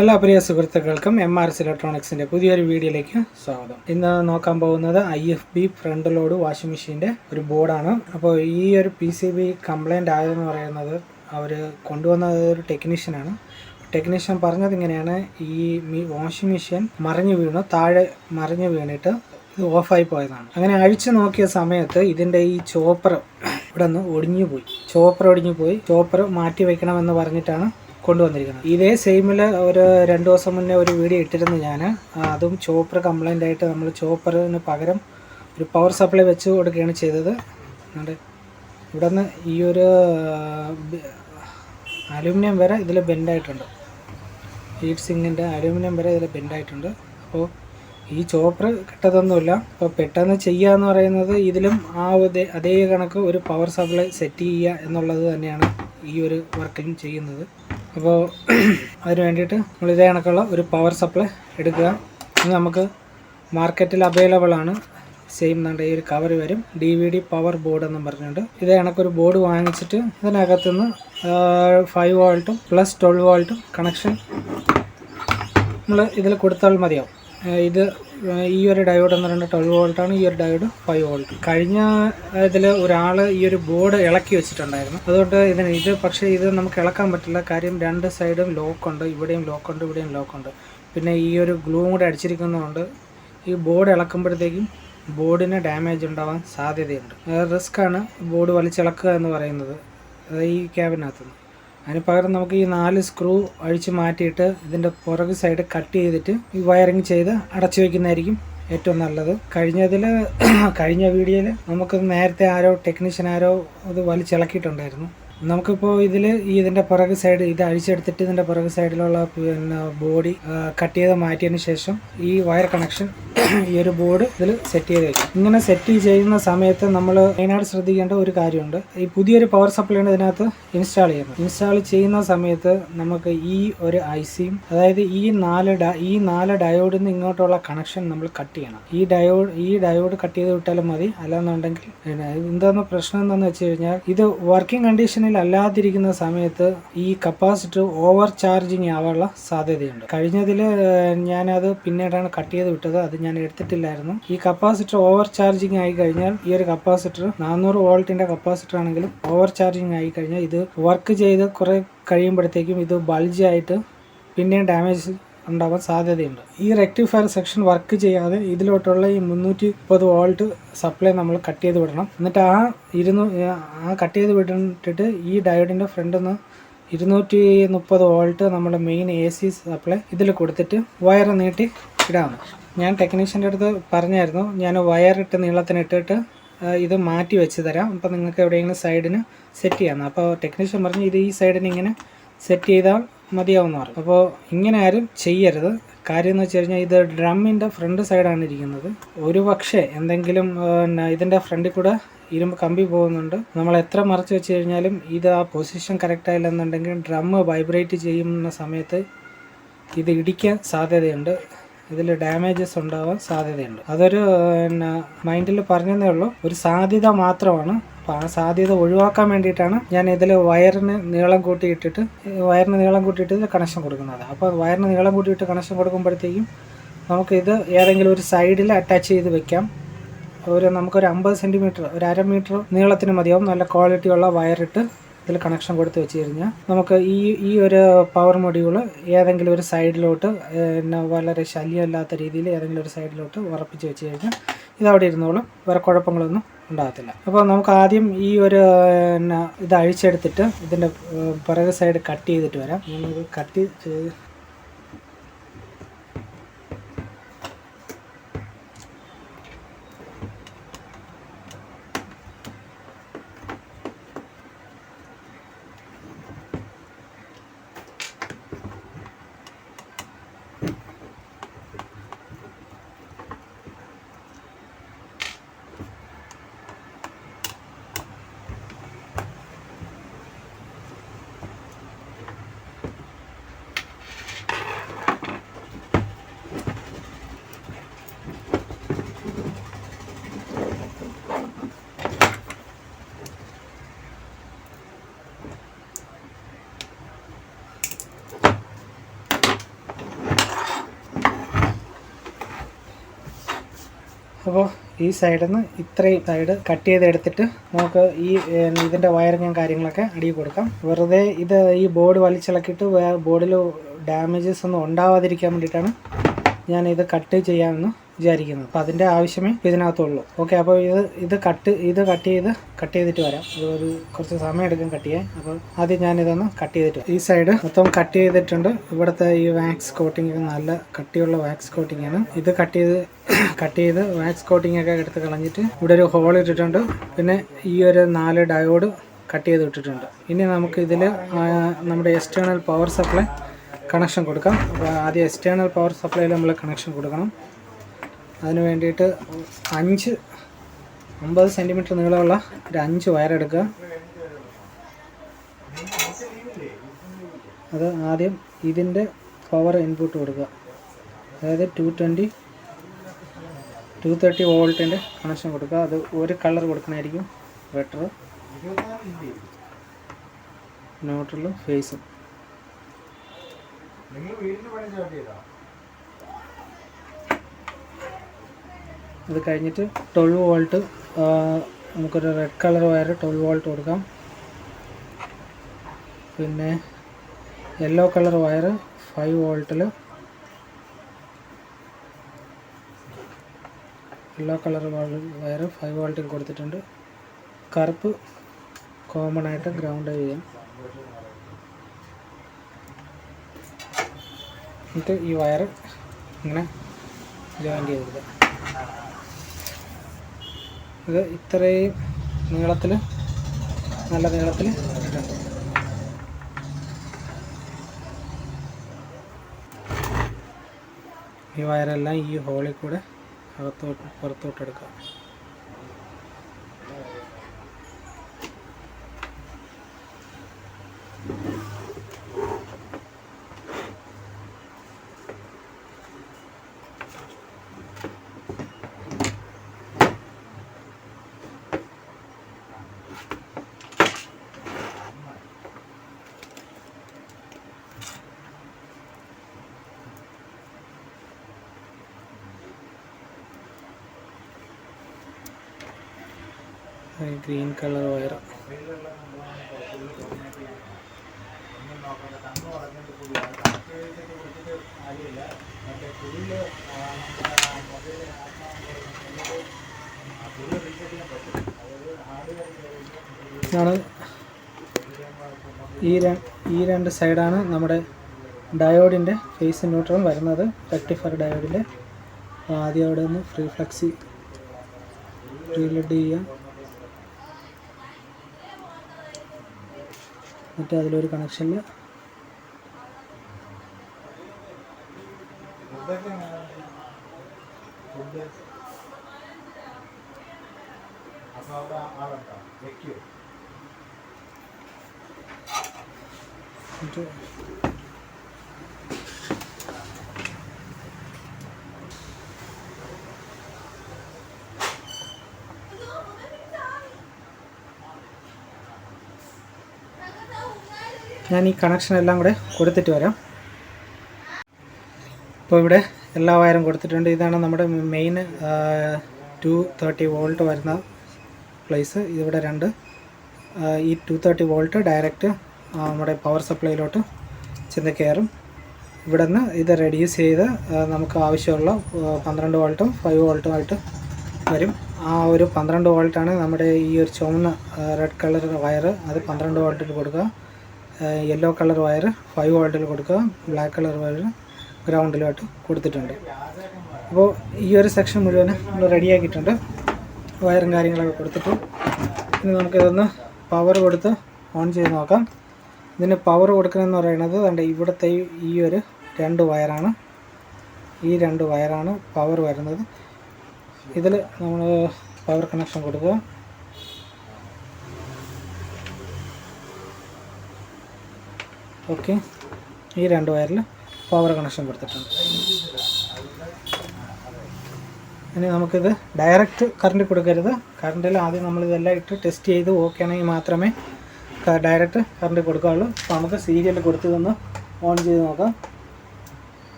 എല്ലാ പ്രിയ സുഹൃത്തുക്കൾക്കും MRS ഇലക്ട്രോണിക്സിൻ്റെ പുതിയൊരു വീഡിയോയിലേക്ക് സ്വാഗതം. ഇന്ന് നോക്കാൻ പോകുന്നത് IFB ഫ്രണ്ട് ലോഡ് വാഷിംഗ് മെഷീൻ്റെ ഒരു ബോർഡാണ്. അപ്പോൾ ഈ ഒരു PCB കംപ്ലൈൻ്റ് ആയതെന്ന് പറയുന്നത് അവർ കൊണ്ടുവന്നത് ഒരു ടെക്നീഷ്യനാണ്. ടെക്നീഷ്യൻ പറഞ്ഞത് ഇങ്ങനെയാണ്, ഈ വാഷിംഗ് മെഷീൻ താഴെ മറിഞ്ഞു വീണിട്ട് ഇത് ഓഫായി പോയതാണ്. അങ്ങനെ അഴിച്ചു നോക്കിയ സമയത്ത് ഇതിൻ്റെ ഈ ചോപ്പർ ഇവിടെ നിന്ന് ഒടിഞ്ഞു പോയി ചോപ്പർ മാറ്റി വയ്ക്കണമെന്ന് പറഞ്ഞിട്ടാണ് കൊണ്ടുവന്നിരിക്കുന്നത്. ഇതേ സെയിമിൽ ഒരു 2 ദിവസം മുന്നേ ഒരു വീഡിയോ ഇട്ടിരുന്നു ഞാൻ. അതും ചോപ്പർ കംപ്ലൈൻ്റ് ആയിട്ട് നമ്മൾ ചോപ്പറിന് പകരം ഒരു പവർ സപ്ലൈ വെച്ച് കൊടുക്കുകയാണ് ചെയ്തത്. ഇവിടെ നിന്ന് ഈ ഒരു അലൂമിനിയം വരെ ഇതിൽ ബെൻഡായിട്ടുണ്ട്. ഹീറ്റ് സിങ്കിൻ്റെ അലൂമിനിയം വരെ ഇതിൽ ബെൻഡായിട്ടുണ്ട്. അപ്പോൾ ഈ ചോപ്പർ കിട്ടതൊന്നുമില്ല. അപ്പോൾ പെട്ടെന്ന് ചെയ്യുക എന്ന് പറയുന്നത് ഇതിലും അതേ കണക്ക് ഒരു പവർ സപ്ലൈ സെറ്റ് ചെയ്യുക എന്നുള്ളത് തന്നെയാണ് ഈ ഒരു വർക്കിലും ചെയ്യുന്നത്. അപ്പോൾ അതിന് വേണ്ടിയിട്ട് നമ്മൾ ഇതേ കണക്കുള്ള ഒരു പവർ സപ്ലൈ എടുക്കുക. ഇത് നമുക്ക് മാർക്കറ്റിൽ അവൈലബിൾ ആണ്. സെയിം നമ്മുടെ ഈ ഒരു കവർ വരും, DVD പവർ ബോർഡ് എന്നും പറഞ്ഞുകൊണ്ട്. ഇതേ കണക്കൊരു ബോർഡ് വാങ്ങിച്ചിട്ട് ഇതിനകത്തുനിന്ന് 5 വോൾട്ടും പ്ലസ് 12 വോൾട്ടും കണക്ഷൻ നമ്മൾ ഇതിൽ കൊടുത്താൽ മതിയാവും. ഇത് ഈ ഒരു ഡയോഡ് എന്ന് പറയുന്നത് 12 വോൾട്ടാണ്, ഈ ഒരു ഡയോഡ് 5 വോൾട്ട്. കഴിഞ്ഞ ഇതിൽ ഒരാൾ ഈ ഒരു ബോർഡ് ഇളക്കി വെച്ചിട്ടുണ്ടായിരുന്നു. അതുകൊണ്ട് പക്ഷേ ഇത് നമുക്ക് ഇളക്കാൻ പറ്റില്ല. കാര്യം 2 സൈഡും ലോക്കുണ്ട്, ഇവിടെയും ലോക്കുണ്ട്. പിന്നെ ഈ ഒരു ഗ്ലൂ കൂടെ അടിച്ചിരിക്കുന്നതുകൊണ്ട് ഈ ബോർഡ് ഇളക്കുമ്പോഴത്തേക്കും ബോർഡിന് ഡാമേജ് ഉണ്ടാവാൻ സാധ്യതയുണ്ട്. റിസ്ക്കാണ് ബോർഡ് വലിച്ചിളക്കുക എന്ന് പറയുന്നത് ഈ ക്യാബിനകത്തുനിന്ന്. അതിന് പകരം നമുക്ക് ഈ 4 സ്ക്രൂ അഴിച്ച് മാറ്റിയിട്ട് ഇതിൻ്റെ പുറകു സൈഡ് കട്ട് ചെയ്തിട്ട് ഈ വയറിങ് ചെയ്ത് അടച്ചു വയ്ക്കുന്നതായിരിക്കും ഏറ്റവും നല്ലത്. കഴിഞ്ഞ വീഡിയോയിൽ നമുക്ക് നേരത്തെ ടെക്നീഷ്യൻ ഇത് വലിച്ചിളക്കിയിട്ടുണ്ടായിരുന്നു. നമുക്കിപ്പോൾ ഇതിൻ്റെ പുറകു സൈഡ് ഇത് അഴിച്ചെടുത്തിട്ട് ഇതിൻ്റെ പുറകു സൈഡിലുള്ള ബോഡി കട്ട് ചെയ്ത് മാറ്റിയതിന് ശേഷം ഈ വയർ കണക്ഷൻ ഈ ഒരു ബോർഡ് ഇതിൽ സെറ്റ് ചെയ്ത് വയ്ക്കും. ഇങ്ങനെ സെറ്റ് ചെയ്യുന്ന സമയത്ത് നമ്മൾ മെയിനായിട്ട് ശ്രദ്ധിക്കേണ്ട ഒരു കാര്യമുണ്ട്. ഈ പുതിയൊരു പവർ സപ്ലൈയാണ് ഇതിനകത്ത് ഇൻസ്റ്റാൾ ചെയ്യുന്ന സമയത്ത് നമുക്ക് ഈ ഒരു ICയും, അതായത് ഈ 4 ഡയോഡിൽ നിന്ന് ഇങ്ങോട്ടുള്ള കണക്ഷൻ നമ്മൾ കട്ട് ചെയ്യണം. ഈ ഡയോഡ് കട്ട് ചെയ്ത് വിട്ടാലും മതി. അല്ലാന്നുണ്ടെങ്കിൽ എന്താണെന്ന് പ്രശ്നം എന്താണെന്ന് വെച്ച് കഴിഞ്ഞാൽ, ഇത് വർക്കിംഗ് കണ്ടീഷനിൽ അല്ലാതിരിക്കുന്ന സമയത്ത് ഈ കപ്പാസിറ്റർ ഓവർ ചാർജിങ് ആവാനുള്ള സാധ്യതയുണ്ട്. കഴിഞ്ഞതിൽ ഞാനത് പിന്നീടാണ് കട്ട് ചെയ്ത് വിട്ടത്, അത് ഞാൻ എടുത്തിട്ടില്ലായിരുന്നു. ഈ കപ്പാസിറ്റർ ഓവർ ചാർജിങ് ആയി കഴിഞ്ഞാൽ, ഈ ഒരു കപ്പാസിറ്റർ 400 വോൾട്ടിന്റെ കപ്പാസിറ്റർ ആണെങ്കിലും ഓവർ ചാർജിങ് ആയി കഴിഞ്ഞാൽ ഇത് വർക്ക് ചെയ്ത് കുറെ കഴിയുമ്പോഴത്തേക്കും ഇത് ബൾജ് ആയിട്ട് പിന്നെയും ഡാമേജ് ഉണ്ടാവാൻ സാധ്യതയുണ്ട്. ഈ റെക്ടിഫയർ സെക്ഷൻ വർക്ക് ചെയ്യാതെ ഇതിലോട്ടുള്ള ഈ 330 വോൾട്ട് സപ്ലൈ നമ്മൾ കട്ട് ചെയ്ത് വിടണം. എന്നിട്ട് ആ കട്ട് ചെയ്ത് വിട്ടിട്ട് ഈ ഡയോഡിൻ്റെ ഫ്രണ്ടിൽ നിന്ന് 230 വോൾട്ട് നമ്മുടെ മെയിൻ AC സപ്ലൈ ഇതിൽ കൊടുത്തിട്ട് വയർ നീട്ടി ഇടാണ്. ഞാൻ ടെക്നീഷ്യൻ്റെ അടുത്ത് പറഞ്ഞായിരുന്നു, ഞാൻ വയറിട്ട് നീളത്തിനിട്ടിട്ട് ഇത് മാറ്റി വെച്ച് തരാം, അപ്പോൾ നിങ്ങൾക്ക് എവിടെയെങ്കിലും സൈഡിന് സെറ്റ് ചെയ്യാമെന്ന്. അപ്പോൾ ടെക്നീഷ്യൻ പറഞ്ഞു ഇത് ഈ സൈഡിന് ഇങ്ങനെ സെറ്റ് ചെയ്താൽ മതിയാവുന്ന പറഞ്ഞു. അപ്പോൾ ഇങ്ങനെ ആരും ചെയ്യരുത്. കാര്യം എന്ന് വെച്ച് കഴിഞ്ഞാൽ ഇത് ഡ്രമ്മിൻ്റെ ഫ്രണ്ട് സൈഡാണ് ഇരിക്കുന്നത്. ഒരു പക്ഷേ എന്തെങ്കിലും ഇതിൻ്റെ ഫ്രണ്ടിൽ കൂടെ ഇരുമ്പ് കമ്പി പോകുന്നുണ്ട്. നമ്മൾ എത്ര മറച്ച് വെച്ച് കഴിഞ്ഞാലും ഇത് ആ പൊസിഷൻ കറക്റ്റ് ആയില്ലെന്നുണ്ടെങ്കിൽ ഡ്രം വൈബ്രേറ്റ് ചെയ്യുന്ന സമയത്ത് ഇത് ഇടിക്കാൻ സാധ്യതയുണ്ട്, ഇതിൽ ഡാമേജസ് ഉണ്ടാവാൻ സാധ്യതയുണ്ട്. അതൊരു മൈൻഡിൽ പറഞ്ഞതേ ഉള്ളൂ, ഒരു സാധ്യത മാത്രമാണ്. അപ്പോൾ ആ സാധ്യത ഒഴിവാക്കാൻ വേണ്ടിയിട്ടാണ് ഞാൻ ഇതിൽ വയറിന് നീളം കൂട്ടിയിട്ടിട്ട് ഇതിൽ കണക്ഷൻ കൊടുക്കുന്നത്. അപ്പോൾ വയറിന് നീളം കൂട്ടിയിട്ട് കണക്ഷൻ കൊടുക്കുമ്പോഴത്തേക്കും നമുക്കിത് ഏതെങ്കിലും ഒരു സൈഡിൽ അറ്റാച്ച് ചെയ്ത് വെക്കാം. നമുക്കൊരു 50 സെൻറ്റിമീറ്റർ, ഒരു 1/2 മീറ്റർ നീളത്തിന് മതിയാവും. നല്ല ക്വാളിറ്റിയുള്ള വയറിട്ട് ഇതിൽ കണക്ഷൻ കൊടുത്ത് വെച്ച് കഴിഞ്ഞാൽ നമുക്ക് ഈ ഒരു പവർ മൊഡ്യൂൾ ഏതെങ്കിലും ഒരു സൈഡിലോട്ട് വളരെ ശല്യമില്ലാത്ത രീതിയിൽ ഏതെങ്കിലും ഒരു സൈഡിലോട്ട് ഉറപ്പിച്ച് വെച്ച് കഴിഞ്ഞാൽ ഇതവിടെ ഇരുന്നോളും, വേറെ കുഴപ്പങ്ങളൊന്നും ഉണ്ടാകത്തില്ല. അപ്പോൾ നമുക്ക് ആദ്യം ഈ ഒരു ഇത് അഴിച്ചെടുത്തിട്ട് ഇതിൻ്റെ പുറകു സൈഡ് കട്ട് ചെയ്തിട്ട് വരാം. നമുക്ക് കട്ട് ചെയ്ത് അപ്പോൾ ഈ സൈഡിൽ നിന്ന് ഇത്രയും സൈഡ് കട്ട് ചെയ്തെടുത്തിട്ട് നമുക്ക് ഈ ഇതിൻ്റെ വയറിങ്ങും കാര്യങ്ങളൊക്കെ അടിയിൽ കൊടുക്കാം. വെറുതെ ഇത് ഈ ബോർഡ് വലിച്ചിളക്കിയിട്ട് ബോർഡിൽ ഡാമേജസ് ഒന്നും ഉണ്ടാവാതിരിക്കാൻ വേണ്ടിയിട്ടാണ് ഞാനിത് കട്ട് ചെയ്യാമെന്ന് വിചാരിക്കുന്നത്. അപ്പോൾ അതിൻ്റെ ആവശ്യമേ ഇതിനകത്തുള്ളൂ. ഓക്കെ, അപ്പോൾ ഇത് കട്ട് ചെയ്തിട്ട് വരാം. അതൊരു കുറച്ച് സമയം എടുക്കും കട്ട് ചെയ്യാൻ. അപ്പോൾ ആദ്യം ഞാനിതൊന്ന് കട്ട് ചെയ്തിട്ട് ഈ സൈഡ് മൊത്തം കട്ട് ചെയ്തിട്ടുണ്ട്. ഇവിടുത്തെ ഈ വാക്സ് കോട്ടിങ് നല്ല കട്ടിയുള്ള വാക്സ് കോട്ടിങ് ആണ്. ഇത് കട്ട് ചെയ്ത് വാക്സ് കോട്ടിങ് ഒക്കെ എടുത്ത് കളഞ്ഞിട്ട് ഇവിടെ ഒരു ഹോൾ ഇട്ടിട്ടുണ്ട്. പിന്നെ ഈ ഒരു 4 ഡയോഡ് കട്ട് ചെയ്ത് ഇട്ടിട്ടുണ്ട്. ഇനി നമുക്ക് ഇതിൽ നമ്മുടെ എക്സ്റ്റേണൽ പവർ സപ്ലൈ കണക്ഷൻ കൊടുക്കാം. അപ്പോൾ ആദ്യം എക്സ്റ്റേണൽ പവർ സപ്ലൈയിൽ നമ്മൾ കണക്ഷൻ കൊടുക്കണം. അതിന് വേണ്ടിയിട്ട് 50 സെൻറ്റിമീറ്റർ നീളമുള്ള ഒരു 5 വയർ എടുക്കുക. അത് ആദ്യം ഇതിൻ്റെ പവർ ഇൻപുട്ട് കൊടുക്കുക. അതായത് 230 വോൾട്ടിൻ്റെ കണക്ഷൻ കൊടുക്കുക. അത് ഒരു കളർ കൊടുക്കണമായിരിക്കും ബെറ്റർ. ന്യൂട്രലും ഫേസും. അത് കഴിഞ്ഞിട്ട് 12 വോൾട്ട് നമുക്കൊരു റെഡ് കളർ വയർ 12 വോൾട്ട് കൊടുക്കാം. പിന്നെ യെല്ലോ കളർ വയർ 5 വോൾട്ടിൽ വയർ 5 വോൾട്ടിൽ കൊടുത്തിട്ടുണ്ട്. കറുപ്പ് കോമൺ ആയിട്ട് ഗ്രൗണ്ട് ചെയ്യാം. എന്നിട്ട് ഈ വയർ ഇങ്ങനെ ജോയിൻ ചെയ്തെടുക്കുക. ഇത് ഇത്രയും നീളത്തിൽ, നല്ല നീളത്തിൽ ഇട്ടിട്ടുണ്ട്. ഈ വയറെല്ലാം ഈ ഹോളിൽ കൂടെ പുറത്തോട്ടെടുക്കാം. ഗ്രീൻ കളർ വയർ ഇതാണ്. ഈ രണ്ട് സൈഡാണ് നമ്മുടെ ഡയോഡിൻ്റെ ഫേസ് ന്യൂട്രൽ വരുന്നത്, റെക്ടിഫയർ ഡയോഡിൻ്റെ. ആദ്യം അവിടെ നിന്ന് ഫ്രീ ഫ്ലക്സി റീലെഡ് ചെയ്യുക. എന്നിട്ട് അതിലൊരു കണക്ഷനിൽ ഞാൻ ഈ കണക്ഷൻ എല്ലാം കൂടെ കൊടുത്തിട്ട് വരാം. ഇപ്പോൾ ഇവിടെ എല്ലാ വയറും കൊടുത്തിട്ടുണ്ട്. ഇതാണ് നമ്മുടെ മെയിൻ 230 വോൾട്ട് വരുന്ന പ്ലേസ്. ഇവിടെ ഈ 230 വോൾട്ട് ഡയറക്റ്റ് നമ്മുടെ പവർ സപ്ലൈയിലോട്ട് ചെന്ന് കയറും. ഇവിടെ നിന്ന് ഇത് റെഡ്യൂസ് ചെയ്ത് നമുക്ക് ആവശ്യമുള്ള 12 വോൾട്ടും 5 വോൾട്ടുമായിട്ട് വരും. ആ ഒരു 12 വോൾട്ടാണ് നമ്മുടെ ഈ ഒരു ചുവന്ന റെഡ് കളർ വയർ, അത് 12 വോൾട്ടിൽ കൊടുക്കുക. യെല്ലോ കളർ വയർ 5 വോൾട്ടിൽ കൊടുക്കുക. ബ്ലാക്ക് കളർ വയർ ഗ്രൗണ്ടിലോട്ട് കൊടുത്തിട്ടുണ്ട്. അപ്പോൾ ഈ ഒരു സെക്ഷൻ മുഴുവൻ നമ്മൾ റെഡിയാക്കിയിട്ടുണ്ട്. വയറും കാര്യങ്ങളൊക്കെ കൊടുത്തിട്ട് ഇനി നമുക്കിതൊന്ന് പവർ കൊടുത്ത് ഓൺ ചെയ്ത് നോക്കാം. ഇതിന് പവർ കൊടുക്കണമെന്ന് പറയുന്നത് അതുകൊണ്ട് ഇവിടുത്തെ ഈ ഒരു 2 വയറാണ്. ഈ 2 വയറാണ് പവർ വരുന്നത്. ഇതിൽ നമ്മൾ പവർ കണക്ഷൻ കൊടുക്കുക. ഓക്കെ, ഈ 2 വയറിൽ പവർ കണക്ഷൻ കൊടുത്തിട്ടുണ്ട്. ഇനി നമുക്കിത് ഡയറക്റ്റ് കറണ്ട് കൊടുക്കരുത്. കറണ്ടിൽ ആദ്യം നമ്മളിതെല്ലാം ഇട്ട് ടെസ്റ്റ് ചെയ്ത് ഓക്കെ ആണെങ്കിൽ മാത്രമേ ഡയറക്റ്റ് കറണ്ട് കൊടുക്കാവുള്ളൂ. അപ്പോൾ നമുക്ക് സീരിയൽ കൊടുത്തതൊന്ന് ഓൺ ചെയ്ത് നോക്കാം.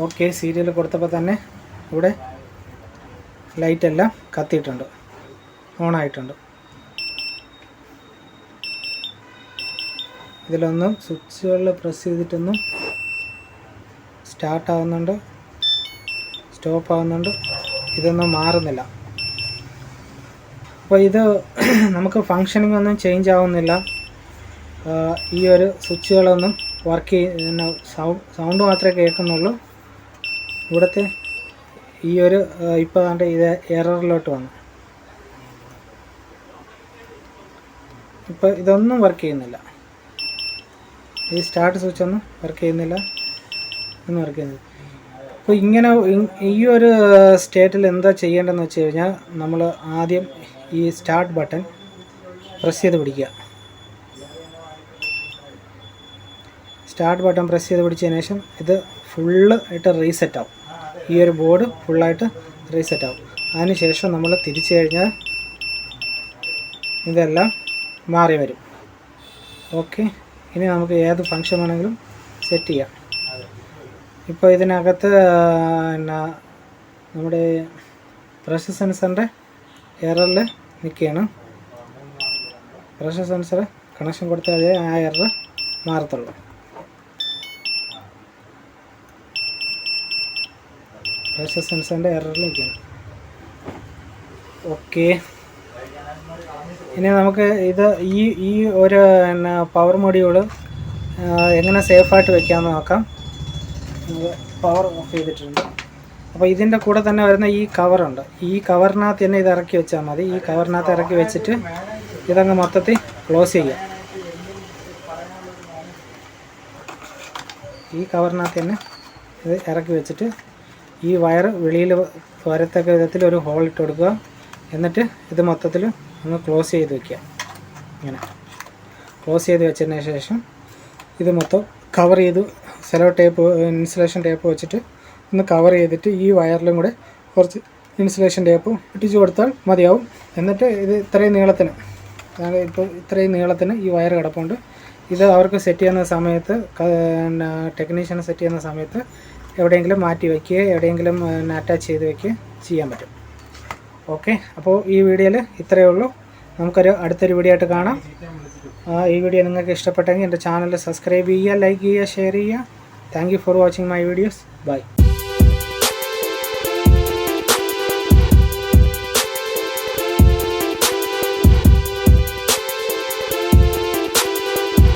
ഓക്കെ, സീരിയൽ കൊടുത്തപ്പോൾ തന്നെ ഇവിടെ ലൈറ്റെല്ലാം കത്തിയിട്ടുണ്ട്, ഓണായിട്ടുണ്ട്. ഇതിലൊന്നും സ്വിച്ചുകളിൽ പ്രസ് ചെയ്തിട്ടൊന്നും സ്റ്റാർട്ട് ആവുന്നുണ്ട്, സ്റ്റോപ്പ് ആവുന്നുണ്ട്, ഇതൊന്നും മാറുന്നില്ല. അപ്പോൾ ഇത് നമുക്ക് ഫങ്ഷനിങ് ഒന്നും ചേഞ്ച് ആവുന്നില്ല. ഈ ഒരു സ്വിച്ചുകളൊന്നും വർക്ക് ചെയ്യുന്ന സൗണ്ട് മാത്രമേ കേൾക്കുന്നുള്ളൂ. ഇവിടുത്തെ ഈ ഒരു ഇപ്പോൾ കണ്ട് ഇത് എററിലോട്ട് വന്നു. ഇപ്പോൾ ഇതൊന്നും വർക്ക് ചെയ്യുന്നില്ല. ഈ സ്റ്റാർട്ട് സ്വിച്ചൊന്നും വർക്ക് ചെയ്യുന്നില്ല, ഒന്നും വർക്ക് ചെയ്യുന്നില്ല. അപ്പോൾ ഇങ്ങനെ ഈ ഒരു സ്റ്റേറ്റിൽ എന്താ ചെയ്യേണ്ടതെന്ന് വെച്ച് കഴിഞ്ഞാൽ നമ്മൾ ആദ്യം ഈ സ്റ്റാർട്ട് ബട്ടൺ പ്രസ് ചെയ്ത് പിടിക്കുക. സ്റ്റാർട്ട് ബട്ടൺ പ്രസ് ചെയ്ത് പിടിച്ചതിന് ശേഷം ഇത് ഫുള്ള് ആയിട്ട് റീസെറ്റ് ആവും. ഈ ഒരു ബോർഡ് ഫുള്ളായിട്ട് റീസെറ്റ് ആവും. അതിനുശേഷം നമ്മൾ തിരിച്ചു കഴിഞ്ഞാൽ ഇതെല്ലാം മാറി വരും. ഓക്കെ, ഇനി നമുക്ക് ഏത് ഫങ്ഷൻ വേണമെങ്കിലും സെറ്റ് ചെയ്യാം. ഇപ്പോൾ ഇതിനകത്ത് പിന്നെ നമ്മുടെ പ്രഷർ സെൻസറിൻ്റെ എററിൽ നിൽക്കുകയാണ്. പ്രഷർ സെൻസർ കണക്ഷൻ കൊടുത്താൽ ആ എറർ മാറത്തുള്ളൂ. പ്രഷർ സെൻസറിൻ്റെ എററിൽ നിൽക്കുകയാണ്. ഓക്കെ, ഇനി നമുക്ക് ഇത് ഈ ഒരു പവർ മൊഡ്യൂൾ എങ്ങനെ സേഫായിട്ട് വെക്കാമെന്ന് നോക്കാം. പവർ ഓഫ് ചെയ്തിട്ടുണ്ട്. അപ്പോൾ ഇതിൻ്റെ കൂടെ തന്നെ വരുന്ന ഈ കവറുണ്ട്. ഈ കവറിനകത്ത് തന്നെ ഇത് ഇറക്കി വെച്ചാൽ മതി. ഈ കവറിനകത്ത് ഇറക്കി വെച്ചിട്ട് ഇതങ്ങ് മൊത്തത്തിൽ ക്ലോസ് ചെയ്യുക. ഈ കവറിനകത്ത് തന്നെ ഇത് ഇറക്കി വെച്ചിട്ട് ഈ വയർ വെളിയിൽ വരത്തക്ക വിധത്തിൽ ഒരു ഹോൾ ഇട്ട് കൊടുക്കുക. എന്നിട്ട് ഇത് മൊത്തത്തിൽ ഒന്ന് ക്ലോസ് ചെയ്ത് വയ്ക്കുക. ഇങ്ങനെ ക്ലോസ് ചെയ്ത് വെച്ചതിന് ശേഷം ഇത് മൊത്തം കവർ ചെയ്ത് സെലോ ടേപ്പ്, ഇൻസുലേഷൻ ടേപ്പ് വെച്ചിട്ട് ഒന്ന് കവർ ചെയ്തിട്ട് ഈ വയറിലും കൂടെ കുറച്ച് ഇൻസുലേഷൻ ടേപ്പ് ഒട്ടിച്ച് കൊടുത്താൽ മതിയാവും. എന്നിട്ട് ഇത് ഇത്രയും നീളത്തിന്, അതായത് ഇപ്പോൾ ഇത്രയും നീളത്തിന് ഈ വയർ കിടപ്പുണ്ട്. ഇത് അവർക്ക് സെറ്റ് ചെയ്യുന്ന സമയത്ത്, ടെക്നീഷ്യന് സെറ്റ് ചെയ്യുന്ന സമയത്ത് എവിടെയെങ്കിലും മാറ്റി വയ്ക്കുകയോ എവിടെയെങ്കിലും അറ്റാച്ച് ചെയ്ത് വയ്ക്കുകയോ ചെയ്യാൻ പറ്റും. ഓക്കെ, അപ്പോൾ ഈ വീഡിയോയിൽ ഇത്രയേ ഉള്ളൂ. നമുക്കൊരു അടുത്തൊരു വീഡിയോ ആയിട്ട് കാണാം. ഈ വീഡിയോ നിങ്ങൾക്ക് ഇഷ്ടപ്പെട്ടെങ്കിൽ എൻ്റെ ചാനൽ സബ്സ്ക്രൈബ് ചെയ്യുക, ലൈക്ക് ചെയ്യുക, ഷെയർ ചെയ്യുക. Thank you for watching my videos. By.